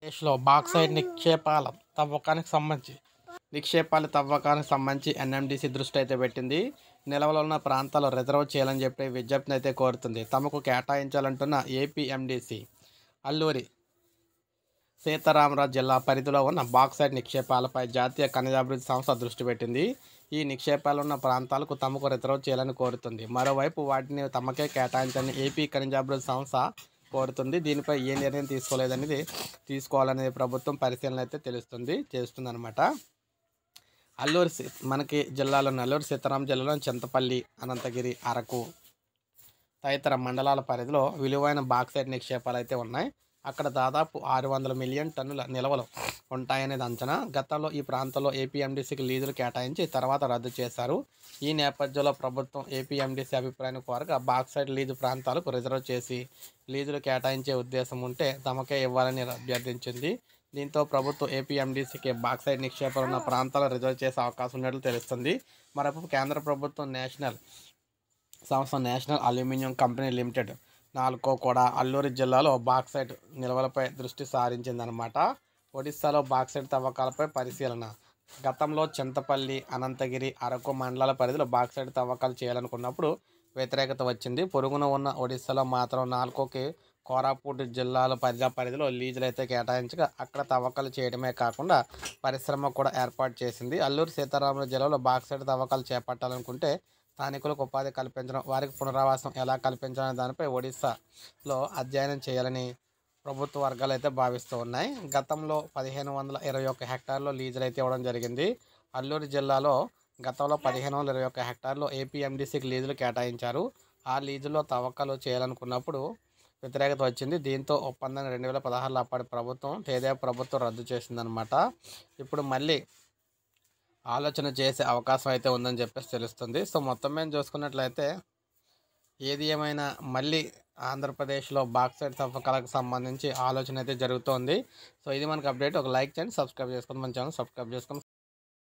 దేశంలో బాక్సైట్ నిక్షేపాల తవ్వకానికి సంబంధించి ఎన్ఎండిసి దృష్టి అయితే పెట్టింది. నిల్వలో ఉన్న ప్రాంతాల్లో రిజర్వ్ చేయాలని చెప్పి విజ్ఞప్తిని అయితే కోరుతుంది. తమకు కేటాయించాలంటున్న ఏపీఎండిసి అల్లూరి సీతారామరాజు జిల్లా పరిధిలో ఉన్న బాక్సైట్ నిక్షేపాలపై జాతీయ ఖనిజాభివృద్ధి సంస్థ దృష్టి పెట్టింది. ఈ నిక్షేపాలు ఉన్న ప్రాంతాలకు తమకు రిజర్వ్ చేయాలని కోరుతుంది. మరోవైపు వాటిని తమకే కేటాయించాలని ఏపీ ఖనిజాభివృద్ధి సంస్థ కోరుతుంది. దీనిపై ఏ నిర్ణయం తీసుకోవాలనేది ప్రభుత్వం పరిశీలన అయితే చేస్తుందన్నమాట. మనకి అల్లూరి సీతారాం జిల్లాలో చింతపల్లి, అనంతగిరి, అరకు తదితర మండలాల పరిధిలో విలువైన బాక్సైట్ నిక్షేపాలు అయితే ఉన్నాయి. అక్కడ దాదాపు 600 మిలియన్ టన్నుల నిల్వలు ఉంటాయనేది అంచనా. గతంలో ఈ ప్రాంతంలో ఏపీఎండిసికి లీజులు కేటాయించి తర్వాత రద్దు చేశారు. ఈ నేపథ్యంలో ప్రభుత్వం ఏపీఎండిసి అభిప్రాయాన్ని కోరగా బాక్సైట్ లీజు ప్రాంతాలకు రిజర్వ్ చేసి లీజులు కేటాయించే ఉద్దేశం ఉంటే తమకే ఇవ్వాలని అభ్యర్థించింది. దీంతో ప్రభుత్వం ఏపీఎండిసికి బాక్సైట్ నిక్షేపాలు ఉన్న ప్రాంతాలు రిజర్వ్ చేసే అవకాశం ఉన్నట్లు తెలుస్తుంది. మరోవైపు కేంద్ర ప్రభుత్వం national aluminium company limited NALCO కూడా అల్లూరి జిల్లాలో బాక్సైట్ నిల్వలపై దృష్టి సారించిందనమాట. ఒడిశాలో బాక్సైట్ తవ్వకాలపై పరిశీలన. గతంలో చింతపల్లి, అనంతగిరి, అరకు మండలాల పరిధిలో బాక్సైట్ తవ్వకాలు చేయాలనుకున్నప్పుడు వ్యతిరేకత వచ్చింది. పొరుగున ఉన్న ఒడిశాలో మాత్రం నాల్కోకి కోరాపుట్ జిల్లాల పరిధిలో లీజులు అయితే కేటాయించగా అక్కడ తవ్వకాలు చేయడమే కాకుండా పరిశ్రమ కూడా ఏర్పాటు చేసింది. అల్లూరి సీతారామరాజు జిల్లాలో బాక్సైట్ తవ్వకాలు చేపట్టాలనుకుంటే స్థానికులకు ఉపాధి కల్పించడం, వారికి పునరావాసం ఎలా కల్పించాలనే దానిపై ఒడిశాలో అధ్యయనం చేయాలని ప్రభుత్వ వర్గాలు అయితే భావిస్తూ ఉన్నాయి. గతంలో 1521 హెక్టార్లో లీజులు అయితే ఇవ్వడం జరిగింది. అల్లూరి జిల్లాలో గతంలో 1521 హెక్టార్లో ఏపీఎండిసికి లీజులు కేటాయించారు. ఆ లీజులో తవ్వకాలు చేయాలనుకున్నప్పుడు వ్యతిరేకత వచ్చింది. దీంతో ఒప్పందాన్ని 2016లో అప్పటి తెదేపా ప్రభుత్వం రద్దు చేసిందనమాట. ఇప్పుడు మళ్ళీ ఆలోచన చేసే అవకాశం అయితే ఉందని చెప్పేసి తెలుస్తుంది. సో మొత్తం మీద చూసుకున్నట్లయితే ఏది ఏమైనా మళ్ళీ ఆంధ్రప్రదేశ్లో బాక్సైట్ తవ్వకాలకు సంబంధించి ఆలోచన అయితే జరుగుతోంది. సో ఇది మనకు అప్డేట్. ఒక లైక్ చేయండి, సబ్స్క్రైబ్ చేసుకోండి, మన ఛానల్ సబ్స్క్రైబ్ చేసుకోండి.